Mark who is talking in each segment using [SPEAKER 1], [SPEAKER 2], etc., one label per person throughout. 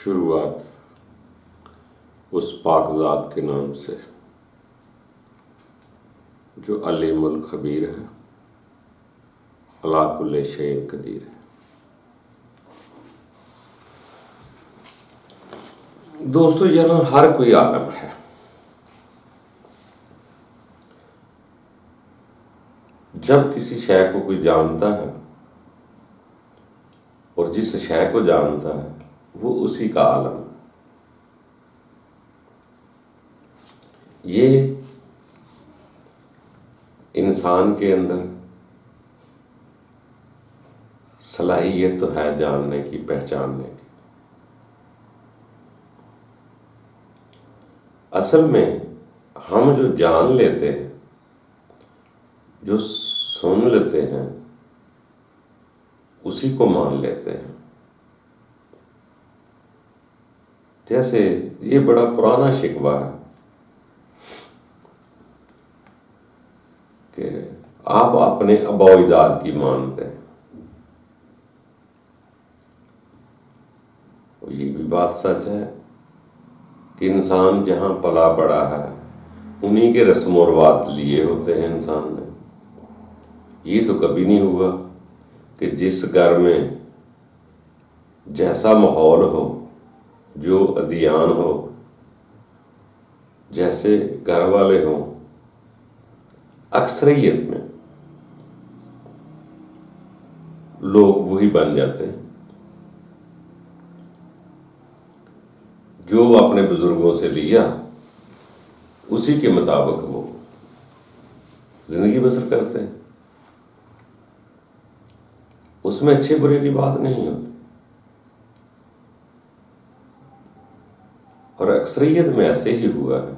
[SPEAKER 1] शुरुआत उस पाकज़ात के नाम से जो अलीमुल खबीर है, अला कुल्लि शैइन कदीर है। दोस्तों, यहाँ हर कोई आलम है। जब किसी शय को कोई जानता है और जिस शय को जानता है वो उसी का आलम है। ये इंसान के अंदर सलाहियत तो है जानने की, पहचानने की। असल में हम जो जान लेते हैं, जो सुन लेते हैं, उसी को मान लेते हैं। जैसे ये बड़ा पुराना शिकवा है कि आप अपने आबा-ओ-अजदाद की मानते हैं। ये भी बात सच है कि इंसान जहाँ पला बड़ा है उन्हीं के रस्म और रिवाज लिए होते हैं इंसान ने। ये तो कभी नहीं हुआ कि जिस घर में जैसा माहौल हो, जो अदियान हो, जैसे घर वाले हों, अक्सरियत में लोग वही बन जाते हैं जो अपने बुजुर्गों से लिया, उसी के मुताबिक वो जिंदगी बसर करते हैं। उसमें अच्छे बुरे की बात नहीं होती। और अक्सरियत में ऐसे ही हुआ है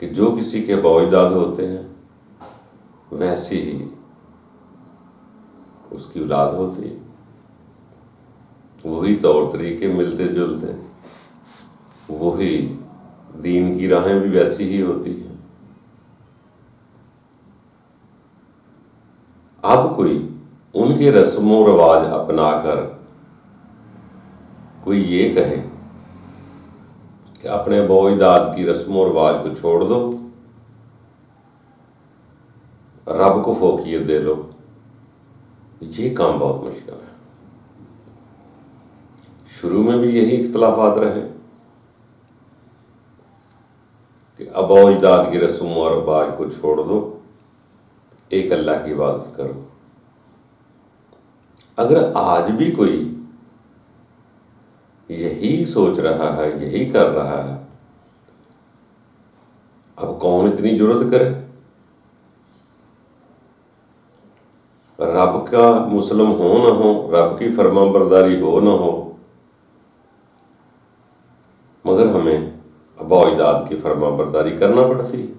[SPEAKER 1] कि जो किसी के आबा-ओ-अजदाद होते हैं वैसी ही उसकी औलाद होती है। वही तौर तरीके मिलते जुलते, वही दीन की राहें भी वैसी ही होती हैं। अब कोई उनके रस्मों रिवाज अपनाकर कोई ये कहे कि अपने आबा-ओ-अजदाद की रस्मों रिवाज को छोड़ दो, रब को फोकियत दे लो, ये काम बहुत मुश्किल है। शुरू में भी यही इख्तलाफात रहे कि आबा-ओ-अजदाद की रस्मों और रिवाज को छोड़ दो, एक अल्लाह की इबादत करो। अगर आज भी कोई यही सोच रहा है, यही कर रहा है, अब कौन इतनी जुर्रत करे? रब का मुस्लिम हो ना हो, रब की फरमाबरदारी हो ना हो, मगर हमें आबा-ओ-अजदाद की फरमाबरदारी करना पड़ती है।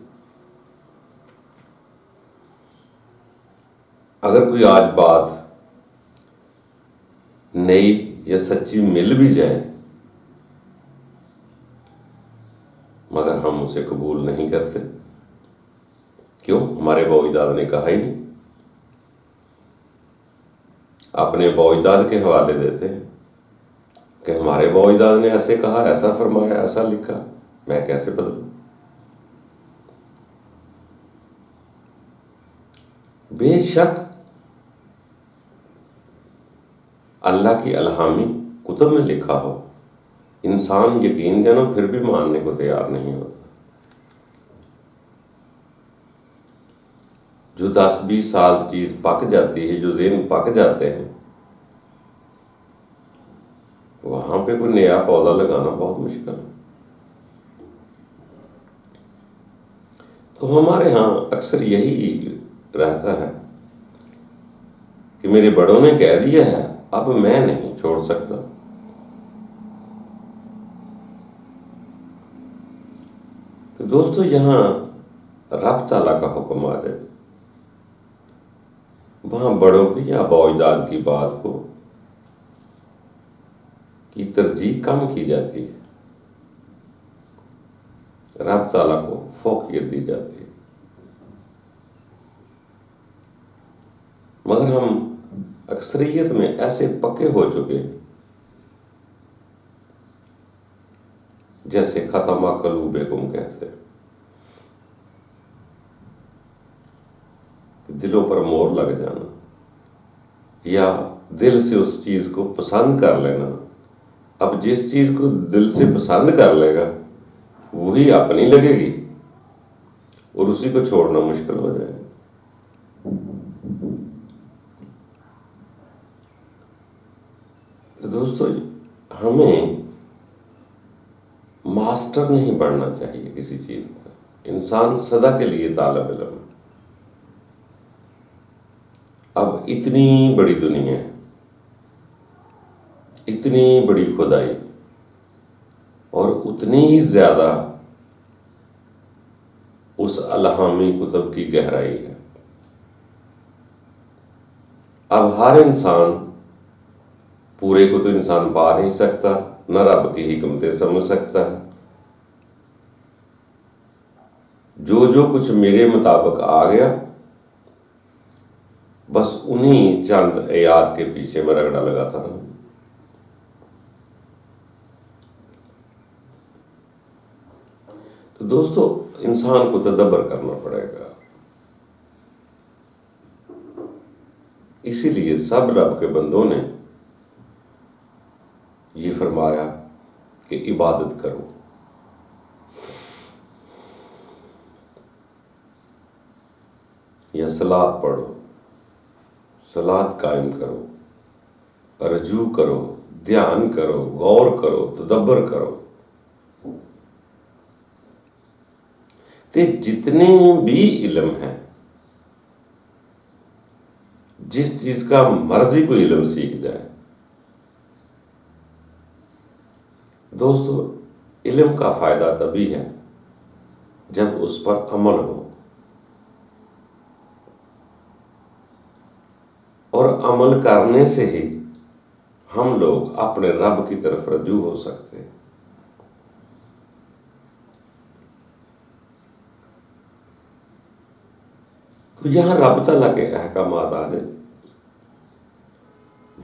[SPEAKER 1] अगर कोई आज बात नई या सच्ची मिल भी जाए मगर हम उसे कबूल नहीं करते। क्यों? हमारे आबा-ओ-अजदाद ने कहा ही नहीं। अपने आबा-ओ-अजदाद के हवाले देते हैं कि हमारे आबा-ओ-अजदाद ने ऐसे कहा, ऐसा फरमाया, ऐसा लिखा, मैं कैसे बदलूं? बेशक अल्लाह की अलहामी कुतुब में लिखा हो, इंसान यकीन जानो फिर भी मानने को तैयार नहीं होता। जो 10-20 साल चीज पक जाती है, जो ज़हन पक जाते हैं, वहां पे कोई नया पौधा लगाना बहुत मुश्किल है। तो हमारे यहाँ अक्सर यही रहता है कि मेरे बड़ों ने कह दिया है, अब मैं नहीं छोड़ सकता। तो दोस्तों, यहाँ रब ताला का हुक्म आ जाए, वहां बड़ों की या आबा-ओ-अजदाद की बात को की तरजीह कम की जाती है, रब ताला को फौकियत दी जाती है। मगर हम अक्सरियत में ऐसे पक्के हो चुके हैं जैसे खतमा कलूबे गुम कहते हैं, दिलों पर मोहर लग जाना या दिल से उस चीज को पसंद कर लेना। अब जिस चीज को दिल से पसंद कर लेगा वही अपनी लगेगी और उसी को छोड़ना मुश्किल हो जाएगा। तो दोस्तों, हमें मास्टर नहीं बनना चाहिए किसी चीज का। इंसान सदा के लिए तालिब इल्म है। अब इतनी बड़ी दुनिया है, इतनी बड़ी खुदाई और उतनी ही ज्यादा उस अलहामी कुतुब की गहराई है। अब हर इंसान पूरे को तो इंसान पा नहीं सकता, न रब की हिकमतें समझ सकता है। जो जो कुछ मेरे मुताबिक आ गया बस उन्हीं चंद आयात के पीछे मैं रगड़ा लगाता रहा। तो दोस्तों, इंसान को तदब्बर करना पड़ेगा। इसीलिए सब रब के बंदों ने ये फरमाया कि इबादत करो, या सलात पढ़ो, सलात कायम करो, रजू करो, ध्यान करो, गौर करो, तदब्बर करो। ते जितने भी इल्म है, जिस चीज का मर्जी कोई इल्म सीख जाए, दोस्तों इल्म का फायदा तभी है जब उस पर अमल हो, और अमल करने से ही हम लोग अपने रब की तरफ रजू हो सकते हैं। तो यहां रब तआला के अहकामात आ गए,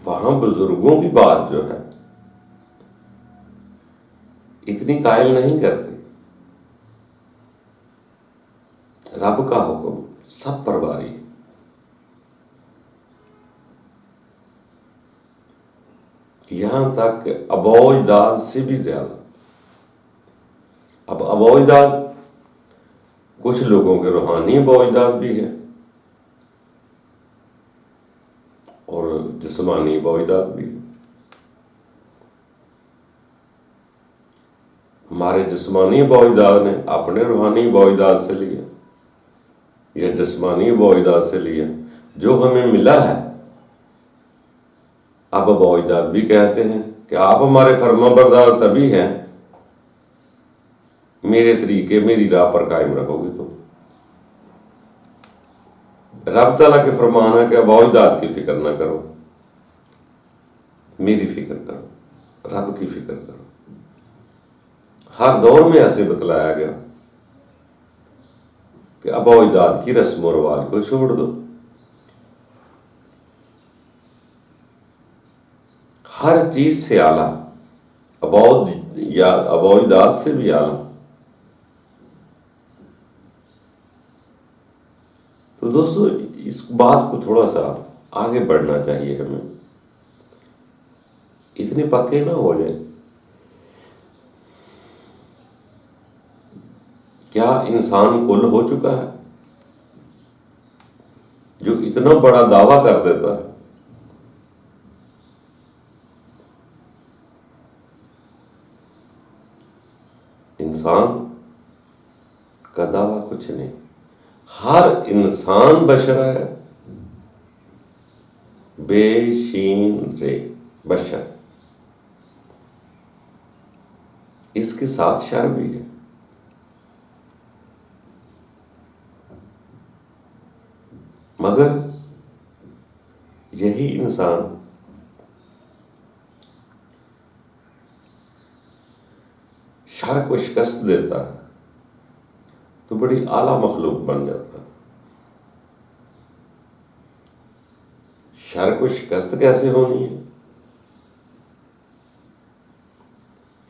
[SPEAKER 1] वहां बुजुर्गों की बात जो है इतनी कायल नहीं करती। रब का हुक्म सब पर भारी है। यहां तक कि अबोइदाद से भी ज्यादा। अब अबोइदाद कुछ लोगों के रूहानी अबोइदाद भी है और जिस्मानी अबोइदाद भी है। हमारे जिस्मानी अबोइदाद ने अपने रूहानी अबोइदाद से लिया या जिस्मानी अबोइदाद से लिया जो हमें मिला है। अब अबोइदाद भी कहते हैं कि आप हमारे फर्माबरदार तभी हैं मेरे तरीके मेरी राह पर कायम रखोगे तो। रब तआला के फरमान है कि अबोइदाद की फिक्र ना करो, मेरी फिक्र करो, रब की फिक्र करो। हर दौर में ऐसे बतलाया गया कि अबोइदाद की रस्म और रिवाज को छोड़ दो। हर चीज से आला अबोइदाद से भी आला। तो दोस्तों, इस बात को थोड़ा सा आगे बढ़ना चाहिए हमें, इतने पक्के ना हो जाए। क्या इंसान कुल हो चुका है जो इतना बड़ा दावा कर देता है? इंसान का दावा कुछ नहीं। हर इंसान बशर है, बेशीन रे बशर। इसके साथ शर भी है। मगर यही इंसान शर को शिकस्त देता है तो बड़ी आला मखलूक बन जाता है। शर को शिकस्त कैसे होनी है?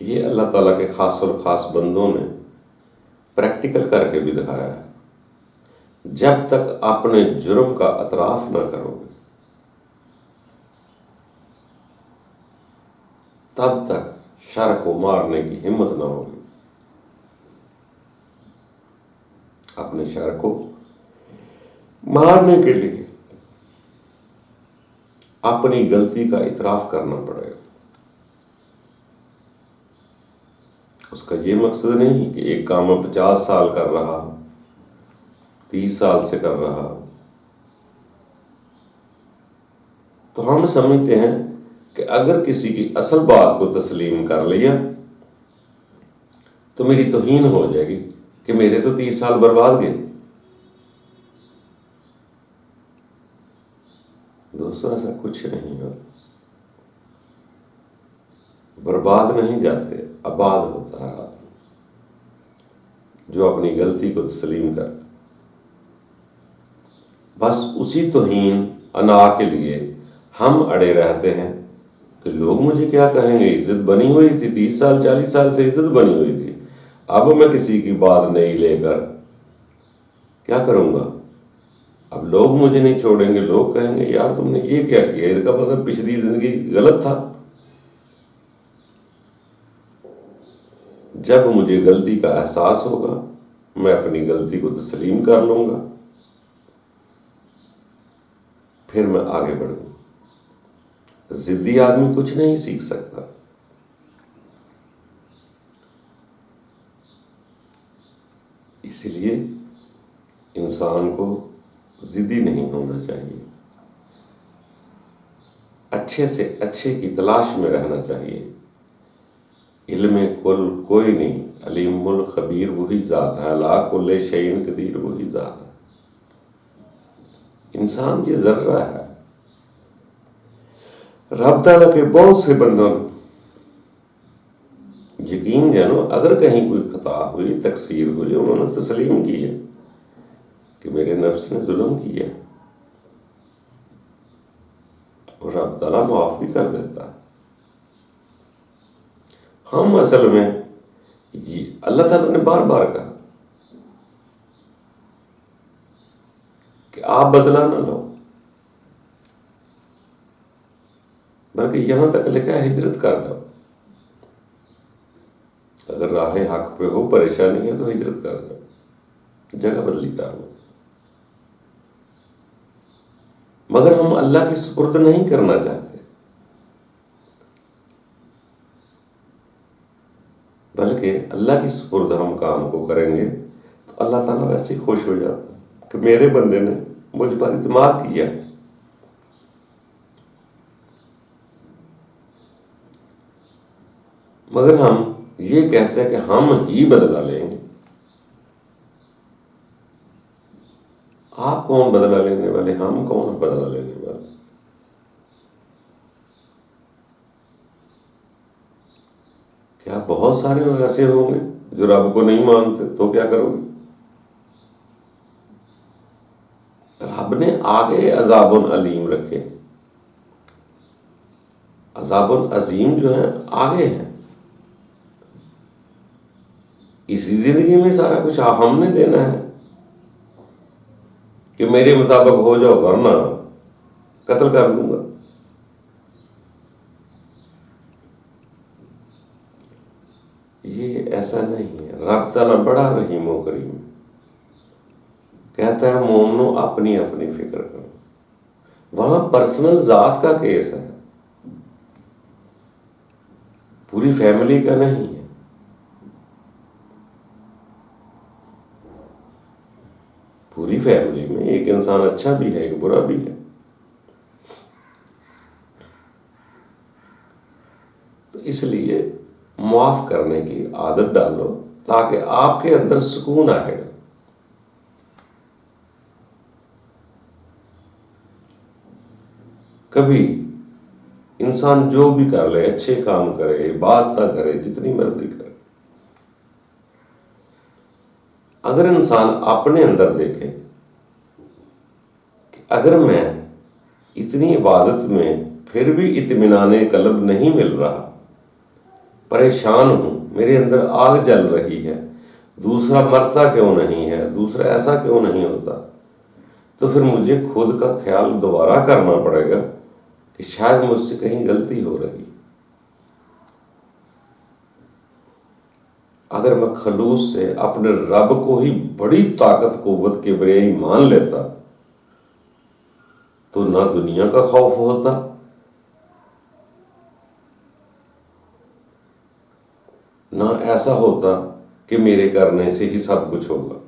[SPEAKER 1] ये अल्लाह ताला के ख़ास और ख़ास बंदों ने प्रैक्टिकल करके भी दिखाया है। जब तक अपने जुर्म का एतराफ़ ना करोगे तब तक शर को मारने की हिम्मत ना होगी। अपने शर को मारने के लिए अपनी गलती का इतराफ़ करना पड़ेगा। उसका ये मकसद नहीं कि एक काम में 50 साल कर रहा, 30 साल से कर रहा, तो हम समझते हैं कि अगर किसी की असल बात को तस्लीम कर लिया तो मेरी तौहीन हो जाएगी कि मेरे तो 30 साल बर्बाद गए। दोस्तों, ऐसा कुछ नहीं है। बर्बाद नहीं जाते, आबाद होता है आदमी जो अपनी गलती को तस्लीम कर। बस उसी तौहीन अना के लिए हम अड़े रहते हैं कि लोग मुझे क्या कहेंगे। इज्जत बनी हुई थी, 30 साल 40 साल से इज्जत बनी हुई थी, अब मैं किसी की बात नहीं लेकर क्या करूँगा। अब लोग मुझे नहीं छोड़ेंगे, लोग कहेंगे यार तुमने ये क्या किया, इसका मतलब पिछली जिंदगी गलत था। जब मुझे गलती का एहसास होगा मैं अपनी गलती को तस्लीम कर लूँगा, फिर मैं आगे बढ़ूँगा। जिद्दी आदमी कुछ नहीं सीख सकता। इसलिए इंसान को जिद्दी नहीं होना चाहिए, अच्छे से अच्छे की तलाश में रहना चाहिए। इल्म कुल कोई नहीं, अलीमुल खबीर वही ज़ात है, अला कुल्ले शैइन कदीर वही ज़ात है। इंसान ये जर्रा है। रब ताला के बहुत से बंदों ने यकीन जानो, अगर कहीं कोई खता हुई, तकसीर हुई, उन्होंने तस्लीम की है कि मेरे नफ्स ने जुल्म किया, और रब ताला माफ भी कर देता है। हम असल में अल्लाह ताला ने बार बार कहा कि आप बदला ना लो, बल्कि यहां तक लिखा है हिजरत कर दो। अगर राह हक पे हो, परेशानी है, तो हिजरत कर दो, जगह बदली कर लो। मगर हम अल्लाह की सुपुर्द नहीं करना चाहते, बल्कि अल्लाह की सुपुर्द हम काम को करेंगे तो अल्लाह ताला वैसे ही खुश हो जाता है कि मेरे बंदे ने मुझ पर इत्मीनान किया। मगर हम ये कहते हैं कि हम ही बदला लेंगे। आप कौन बदला लेने वाले, हम कौन बदला लेने वाले। क्या बहुत सारे ऐसे होंगे जो रब को नहीं मानते, तो क्या करोगे। रब ने आगे अजाबुन अलीम रखे, अजाबुन अजीम जो है आगे है। इसी जिंदगी में सारा कुछ हमने देना है कि मेरे मुताबिक हो जाओ वरना कत्ल कर दूंगा। ये ऐसा नहीं है। रब ताला बड़ा रहीम व करीम, कहता है मोमनो अपनी अपनी फिक्र करो। वहां पर्सनल जात का केस है, पूरी फैमिली का नहीं है। पूरी फैमिली में एक इंसान अच्छा भी है, एक बुरा भी है। तो इसलिए माफ करने की आदत डालो ताकि आपके अंदर सुकून आएगा। कभी इंसान जो भी कर ले, अच्छे काम करे, बात ना करे, जितनी मर्जी करे, अगर इंसान अपने अंदर देखे कि अगर मैं इतनी इबादत में फिर भी इत्मीनाने कल्ब नहीं मिल रहा, परेशान हूँ, मेरे अंदर आग जल रही है, दूसरा मरता क्यों नहीं है, दूसरा ऐसा क्यों नहीं होता, तो फिर मुझे खुद का ख्याल दोबारा करना पड़ेगा कि शायद मुझसे कहीं गलती हो रही। अगर मैं खलूस से अपने रब को ही बड़ी ताकत कुव्वत किबरियाई मान लेता तो ना दुनिया का खौफ होता, ना ऐसा होता कि मेरे करने से ही सब कुछ होगा।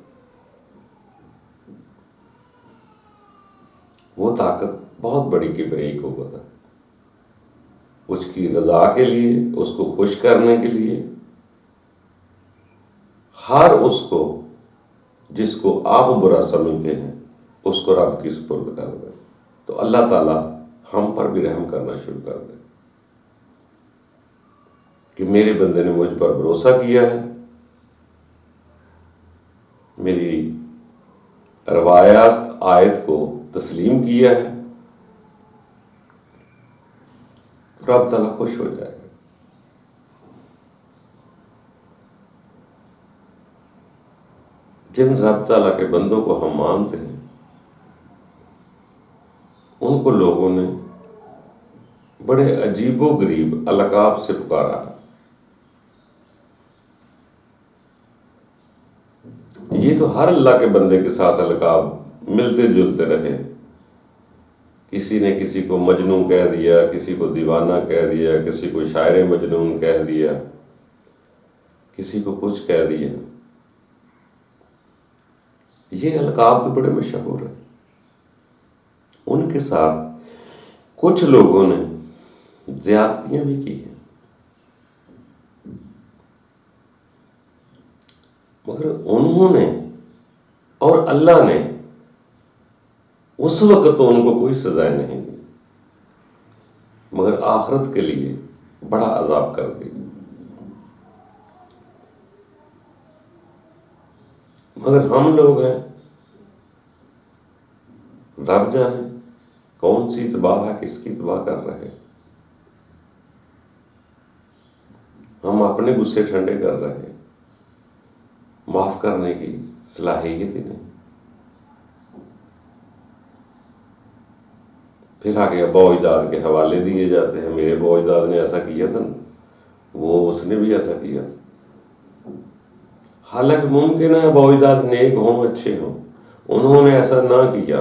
[SPEAKER 1] वो ताकत बहुत बड़ी किबरियाई कुव्वत है। उसकी रजा के लिए, उसको खुश करने के लिए, हर उसको जिसको आप बुरा समझते हैं उसको रब की सुपुर्द कर दें, तो अल्लाह ताला हम पर भी रहम करना शुरू कर दे कि मेरे बंदे ने मुझ पर भरोसा किया है, मेरी रवायात आयत को तस्लीम किया है, तो रब ताला खुश हो जाएगा। जिन रब ताला के बंदों को हम मानते हैं उनको लोगों ने बड़े अजीबो गरीब अलकाब से पुकारा है। ये तो हर अल्लाह के बंदे के साथ अलकाब मिलते जुलते रहे। किसी ने किसी को मजनू कह दिया, किसी को दीवाना कह दिया, किसी को शायर मजनून कह दिया, किसी को कुछ कह दिया। ये अलकाब तो बड़े मशहूर है। उनके साथ कुछ लोगों ने ज्यादतियां भी की हैं, मगर उन्होंने और अल्लाह ने उस वक्त तो उनको कोई सजाएं नहीं दी, मगर आखिरत के लिए बड़ा अजाब कर दी। मगर हम लोग हैं, रब जाने कौन सी तबाह है, किसकी तबाह कर रहे हैं। हम अपने गुस्से ठंडे कर रहे हैं, माफ करने की सलाहियत ही नहीं। फिर आगे अबौइदाद के हवाले दिए जाते हैं, मेरे अबौइदाद ने ऐसा किया था, वो उसने भी ऐसा किया। हालांकि मुमकिन है अबौइदाद नेक हों, अच्छे हों, उन्होंने ऐसा ना किया।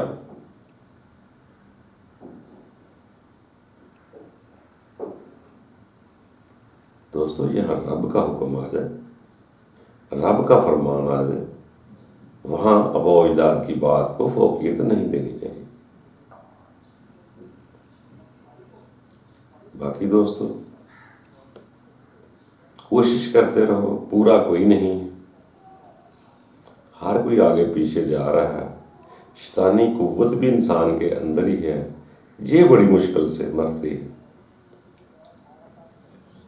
[SPEAKER 1] दोस्तों, यहाँ रब का हुक्म आ जाए, रब का फरमान आ जाए, वहां अबौइदाद की बात को फौकियत नहीं देनी चाहिए। बाकी दोस्तों, कोशिश करते रहो, पूरा कोई नहीं, हर कोई आगे पीछे जा रहा है। शैतानी कुव्वत भी इंसान के अंदर ही है, ये बड़ी मुश्किल से मरती है।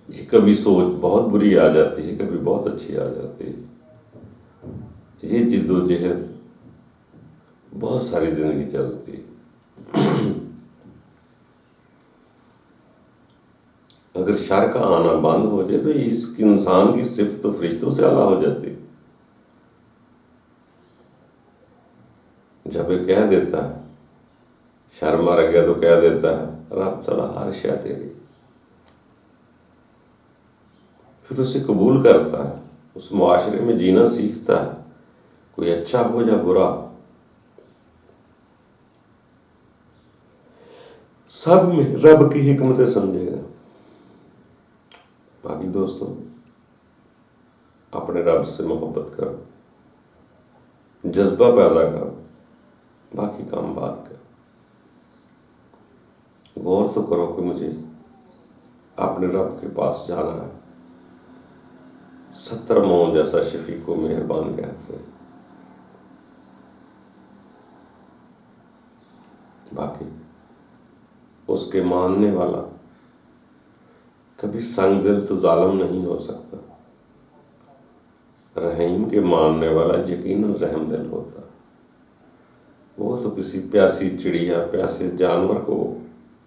[SPEAKER 1] ये कभी सोच बहुत बुरी आ जाती है, कभी बहुत अच्छी आ जाती है। ये जिद्दोजहद बहुत सारी जिंदगी चलती है। अगर शर का आना बंद हो जाए तो इस इंसान की सिफ्त तो फरिश्तों से आला हो जाती है। जब ये कह देता है शर मर गया तो कह देता है रब तआला हर शय तेरी, फिर उसे कबूल करता है, उस मुआशरे में जीना सीखता है, कोई अच्छा हो या बुरा, सब में रब की हिकमतें समझेगा। बाकी दोस्तों, अपने रब से मोहब्बत करो, जज्बा पैदा करो, बाकी काम बात करो। गौर तो करो कि मुझे अपने रब के पास जाना है। 70 मौन जैसा शफीक को मेहरबान कहते हैं। बाकी उसके मानने वाला कभी संग दिल तो जालिम नहीं हो सकता। रहीम के मानने वाला यकीनन रहम दिल होता। वो तो किसी प्यासी चिड़िया, प्यासे जानवर को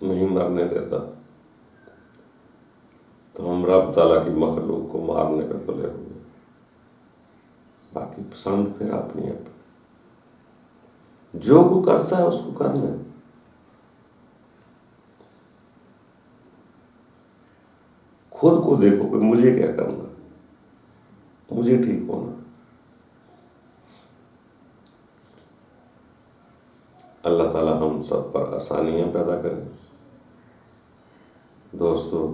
[SPEAKER 1] नहीं मरने देता। तो हम रब ताला की मखलूक को मारने पे तुले हुए। बाकी पसंद फिर अपनी अपनी, जो को करता है उसको करना है। खुद को देखो कि मुझे क्या करना, मुझे ठीक होना। अल्लाह ताला हम सब पर आसानियां पैदा करें। दोस्तों,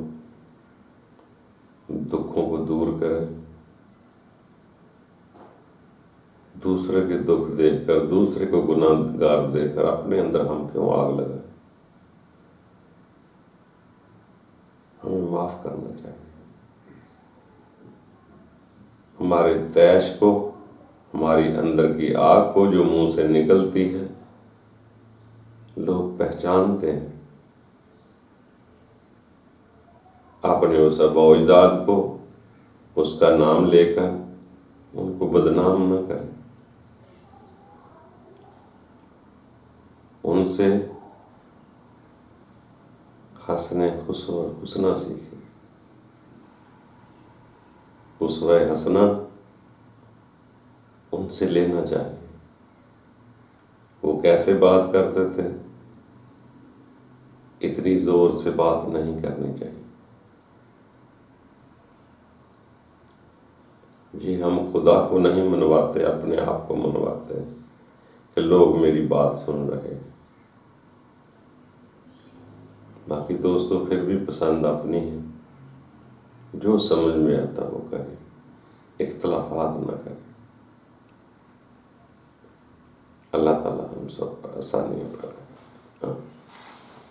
[SPEAKER 1] दुखों को दूर करें। दूसरे के दुख देखकर, दूसरे को गुनाहगार देखकर अपने अंदर हम क्यों आग लगाएं? हमें माफ करना चाहिए। हमारे तैश को, हमारी अंदर की आग को जो मुंह से निकलती है, लोग पहचानते हैं। अपने उस अबौइदाद को, उसका नाम लेकर उनको बदनाम न करें। उनसे हंसने खुशना सीखें। उस्वा हसना उनसे लेना चाहिए। वो कैसे बात करते थे, इतनी जोर से बात नहीं करनी चाहिए। जी, हम खुदा को नहीं मनवाते, अपने आप को मनवाते हैं कि लोग मेरी बात सुन रहे हैं। बाकी दोस्तों, फिर भी पसंद अपनी है। जो समझ में आता वो करें, इख्तलाफात न करें। अल्लाह ताला हम सब पर आसानियां करें। हाँ।